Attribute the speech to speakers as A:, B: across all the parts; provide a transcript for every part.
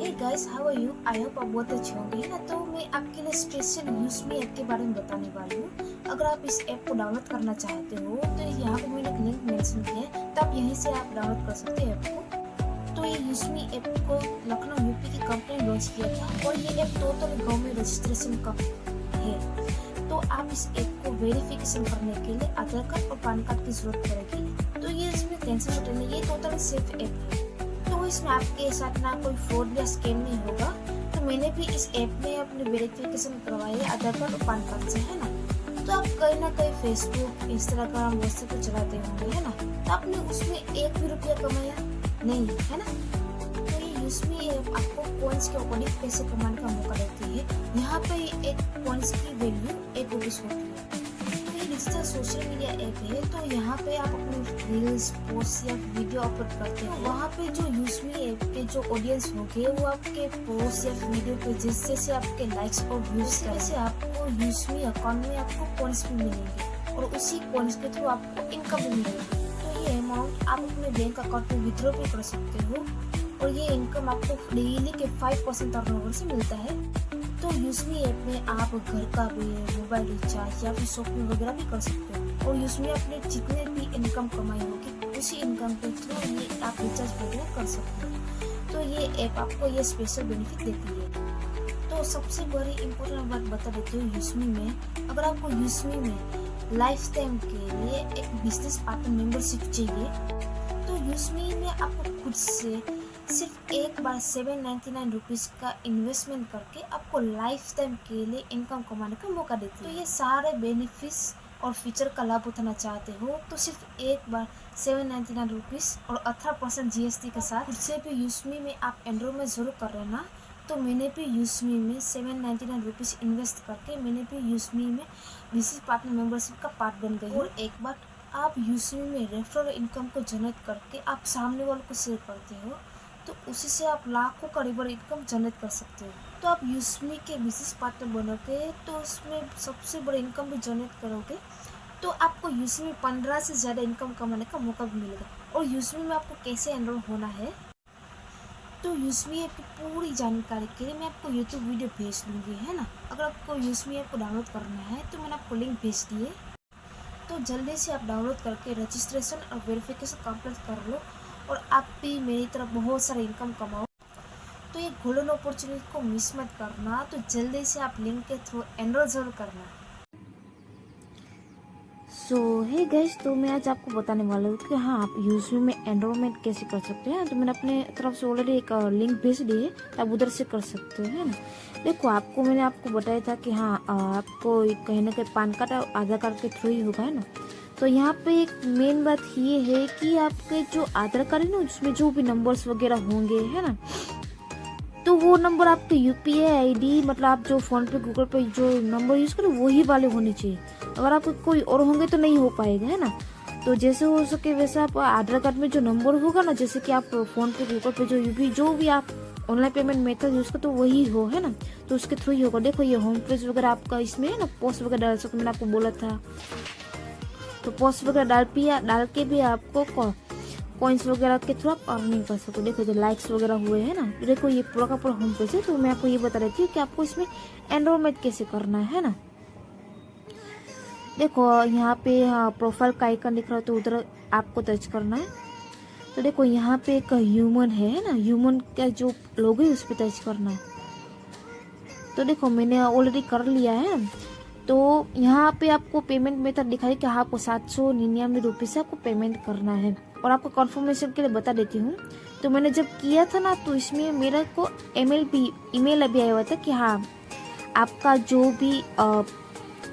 A: Hey guys, how are you? I hope आप बहुत अच्छे होंगे ना। तो मैं आपके लिए स्पेशल यूज़मी ऐप के बारे में बताने वाली हूँ। अगर आप इस ऐप को डाउनलोड करना चाहते हो तो यहाँ पे मैंने एक लिंक मेंशन किया है, तो आप यहीं से आप डाउनलोड कर सकते हैं ऐप को। तो ये यूज़मी ऐप को लखनऊ यूपी की कंपनी ने लॉन्च किया था और ये ऐप टोटल गवर्नमेंट रजिस्ट्रेशन का है। तो आप इस ऐप को वेरिफिकेशन करने के लिए आधार कार्ड और पैन कार्ड की जरूरत पड़ेगी। तो ये इसमें टेंशन मत लेना, ये टोटली सेफ ऐप है। तो इसमें आपके साथ ना कोई फ्रॉड या स्कैम नहीं होगा। तो मैंने भी इस ऐप में अपने वेरिफिकेशन करवाई है आधार कार्ड और पैन कार्ड से, है ना। तो आप कहीं ना कहीं फेसबुक, इंस्टाग्राम, व्हाट्सएप पे चलाते होंगे, है ना। तो आपने उसमें एक भी रुपया कमाया नहीं, है ना। तो ये यूज़मी ऐप आपको कॉइन्स के अकॉर्डिंग पैसे कमाने का मौका देती है। यहाँ पे एक कॉइन्स की वैल्यू 1 रुपीज़ होती है। डिजिटल सोशल मीडिया ऐप है, तो यहाँ पे आप अपने रील्स, पोस्ट या वीडियो अपलोड करते हो। वहाँ पे जो यूज़मी ऐप के जो ऑडियंस होंगे वो आपके पोस्ट या वीडियो पे जिससे आपके लाइक्स और व्यूज से आपको यूज़मी अकाउंट में आपको कॉइन्स भी मिलेंगे और उसी कॉइन्स के थ्रू आपको इनकम भी मिलेगी। तो ये अमाउंट आप अपने बैंक अकाउंट में विड्रॉ भी कर सकते हो और ये इनकम आपको डेली के 5% टर्नओवर से मिलता है। तो यूज़मी ऐप में आप घर का बिल, मोबाइल रिचार्ज या फिर शॉपिंग वगैरह भी कर सकते हो। और यूज़मी अपने जितने भी इनकम कमाई होगी उसी इनकम के थ्रू ये आप रिचार्ज वगैरह कर सकते हो। तो ये ऐप आपको ये स्पेशल बेनिफिट देती है। तो सबसे बड़ी इम्पोर्टेंट बात बता देती हूँ यूज़मी में, अगर आपको यूज़मी में लाइफ टाइम के लिए एक बिजनेस पार्टनर मेंबरशिप चाहिए तो यूज़मी में आपको खुद से सिर्फ एक बार 799 रुपीज़ का इन्वेस्टमेंट करके आपको लाइफ टाइम के लिए इनकम कमाने का मौका देती है। तो ये सारे बेनिफिट्स और फीचर का लाभ उठाना चाहते हो तो सिर्फ एक बार 799 रुपीज़ और 18% GST के साथ खुद से भी यूज़मी में आप एनरोल में जरूर कर लेना। तो मैंने भी यूज़मी में 799 रुपीज़ इन्वेस्ट करके मैंने भी यूज़मी में बिजनेस पार्टनर मेंबरशिप का पार्ट बन गई। और एक बार आप यूज़मी में रेफरल इनकम को जनरेट करके आप सामने वालों को शेयर करते हो तो उसी से आप लाखों का रिवर इनकम जनरेट कर सकते हो। तो आप यूज़मी के बिजनेस पार्टनर बनोगे तो उसमें सबसे बड़ा इनकम भी जनरेट करोगे तो आपको यूज़मी में 15 से ज़्यादा इनकम कमाने का मौका भी मिलेगा। और यूज़मी में आपको कैसे एनरोल होना है, तो यूज़मी ऐप की पूरी जानकारी के लिए मैं आपको यूट्यूब वीडियो भेज दूँगी, है ना। अगर आपको यूज़मी ऐप को डाउनलोड करना है तो मैंने आपको लिंक भेज दिए, तो जल्दी से आप डाउनलोड करके रजिस्ट्रेशन और वेरिफिकेशन कंप्लीट कर लो और आप भी मेरी तरफ बहुत सारा इनकम कमाओ। तो ये गोल्डन अपॉर्चुनिटी को मिस मत करना। तो जल्दी से आप लिंक के थ्रू एनरोल जरूर करना। हे गाइस, तो मैं आज आपको बताने वाला हूँ कि हाँ आप यूज़मी में एनरोलमेंट कैसे कर सकते हैं। तो मैंने अपने तरफ से ऑलरेडी एक लिंक भेज दी है, आप उधर से कर सकते हो, है ना। देखो मैंने आपको बताया था कि हाँ आपको कहीं ना कहीं पैन कार्ड और आधार कार्ड के थ्रू ही होगा, है ना। तो यहाँ पे एक मेन बात ये है कि आपके जो आधार कार्ड है ना उसमें जो भी नंबर्स वगैरह होंगे, है ना, तो वो नंबर आपके UPI ID मतलब आप जो फोन पे गूगल पे जो नंबर यूज करो वही वाले होने चाहिए। अगर आपके कोई और होंगे तो नहीं हो पाएगा, है ना। तो जैसे हो सके वैसे आप आधार कार्ड में जो नंबर होगा ना, जैसे कि आप फोन पे गूगल पे जो भी आप ऑनलाइन पेमेंट मेथड यूज करो तो वही हो, है ना। तो उसके थ्रू ही होगा। देखो ये होम पेज वगैरह आपका इसमें है ना, पोस्ट वगैरह डाल सकते, मैंने आपको बोला था। तो पोस्ट वगैरह डाल के भी आपको कॉइन्स वगैरह के थ्रू आप अर्निंग कर सकते हो। देखो जो लाइक्स वगैरह हुए हैं ना, देखो ये पूरा का पूरा होम पेज है। तो मैं आपको ये बता देती हूँ कि आपको इसमें एनरोलमेंट कैसे करना है ना। देखो यहाँ पे प्रोफाइल का आइकन दिख रहा है तो उधर आपको टच करना है। तो देखो यहाँ पे एक ह्यूमन है ना, ह्यूमन का जो लोगो है उस पर टच करना है। तो देखो मैंने ऑलरेडी कर लिया है। तो यहाँ पे आपको पेमेंट मेथड दिखाई कि आपको 799 रुपये से आपको पेमेंट करना है। और आपको कंफर्मेशन के लिए बता देती हूँ, तो मैंने जब किया था ना तो इसमें मेरे को ईमेल अभी आया हुआ था कि हाँ आपका जो भी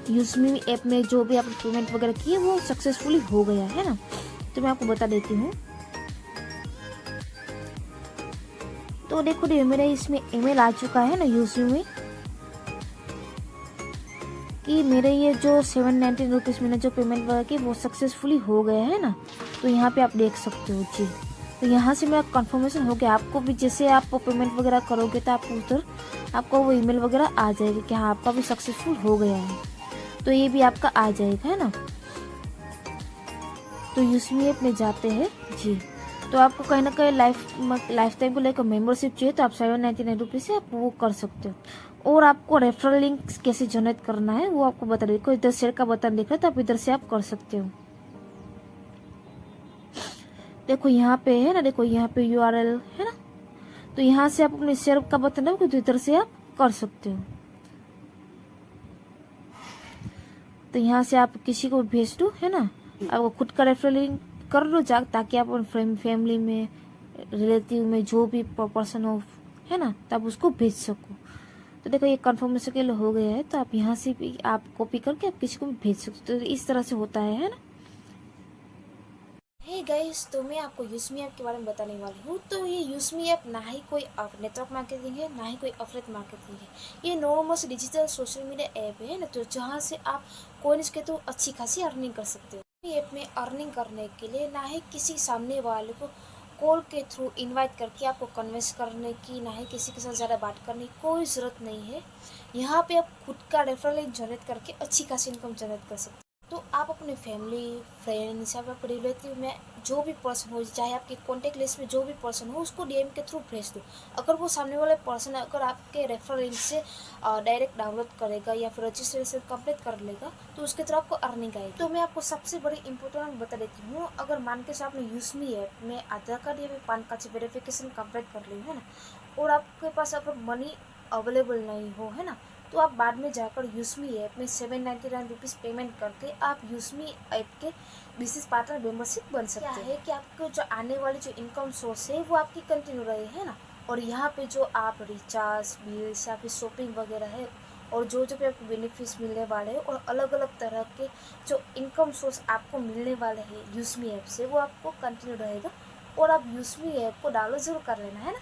A: यूज़मी ऐप में जो भी आप पेमेंट वगैरह किए वो सक्सेसफुली हो गया है ना। तो मैं आपको बता देती हूँ। तो देखो मेरे इसमें ईमेल आ चुका है ना यूज़मी में कि मेरे ये जो 799 रुपीज़ मैंने जो पेमेंट वगैरह की वो सक्सेसफुली हो गया है ना। तो यहाँ पे आप देख सकते हो जी। तो यहाँ से मेरा कंफर्मेशन हो गया। आपको भी जैसे आप पेमेंट वगैरह करोगे तो आप उधर आपको वो ईमेल वगैरह आ जाएगी कि हाँ आपका भी सक्सेसफुल हो गया है। तो ये भी आपका आ जाएगा, है ना। तो यूज़मी ऐप में जाते हैं जी। तो तो आपको कहीं ना कहीं लाइफ टाइम को लेकर मेंबरशिप चाहिए तो आप 799 से आप वो कर सकते हो। और आपको रेफरल लिंक कैसे जनरेट करना है वो आपको बता दें। कोई इधर शेयर का बटन दिख रहा है तो आप इधर से आप कर सकते हो। देखो यहाँ पे है ना, देखो यहाँ पे URL है ना, तो यहाँ से आप अपने शेयर का बटन है तो इधर से आप कर सकते हो। तो यहाँ से आप किसी को भेज दो है ना, आपको खुद का रेफरल लिंक कर लो ताकि आप फैमिली में, रिलेटिव में जो भी पर्सन हो है ना, तो आप उसको भेज सको। तो देखो ये कन्फर्मेशन के लिए हो गया है, तो आप यहाँ से भी आप कॉपी करके आप किसी को भी भेज सकते हो। तो इस तरह से होता है ना। हे गाइस, तो मैं आपको यूज़मी ऐप के बारे में बताने वाली हूँ। तो ये यूज़मी ऐप ना ही कोई नेटवर्क मार्केटिंग है, ना ही कोई अफिलिएट मार्केटिंग है। ये नॉर्मल से डिजिटल सोशल मीडिया ऐप है ना, तो जहाँ से आप कॉइन्स के तो अच्छी खासी अर्निंग कर सकते हो। ये ऐप में अर्निंग करने के लिए ना ही किसी सामने वाले को कॉल के थ्रू इनवाइट करके आपको कन्विंस करने की, ना ही किसी के साथ ज़्यादा बात करने की कोई ज़रूरत नहीं है। यहाँ पे आप खुद का रेफरल लिंक जनरेट करके अच्छी खासी इनकम जनरेट कर सकते हैं। तो आप अपने फैमिली, फ्रेंड्स या आपके रिलेटिव में जो भी पर्सन हो, चाहे आपके कॉन्टेक्ट लिस्ट में जो भी पर्सन हो, उसको DM के थ्रू भेज दो। अगर वो सामने वाले पर्सन अगर आपके रेफरल लिंक से डायरेक्ट डाउनलोड करेगा या फिर रजिस्ट्रेशन कंप्लीट कर लेगा तो उसके थ्रू आपको अर्निंग आएगी। तो मैं आपको सबसे बड़ी इंपॉर्टेंट बता देती हूँ। अगर मान के आपने यूज़मी ऐप में आधार कार्ड या पैन कार्ड से वेरिफिकेशन कंप्लीट कर ली है ना, और आपके पास अगर मनी अवेलेबल नहीं हो है ना, तो आप बाद में जाकर यूज़मी ऐप में 799 पेमेंट करके आप यूज़मी ऐप के बिजनेस पार्टनर मेंबरशिप बन सकते हैं। क्या है कि आपको जो आने वाली जो इनकम सोर्स है वो आपकी कंटिन्यू रहे है ना, और यहाँ पे जो आप रिचार्ज, बिल्स या फिर शॉपिंग वगैरह है और जो जो भी आपको बेनिफिट्स मिलने वाले हैं और अलग अलग तरह के जो इनकम सोर्स आपको मिलने वाले हैं यूज़मी ऐप से, वो आपको कंटिन्यू रहेगा। और आप यूज़मी ऐप को डाउनलोड जरूर कर लेना है ना।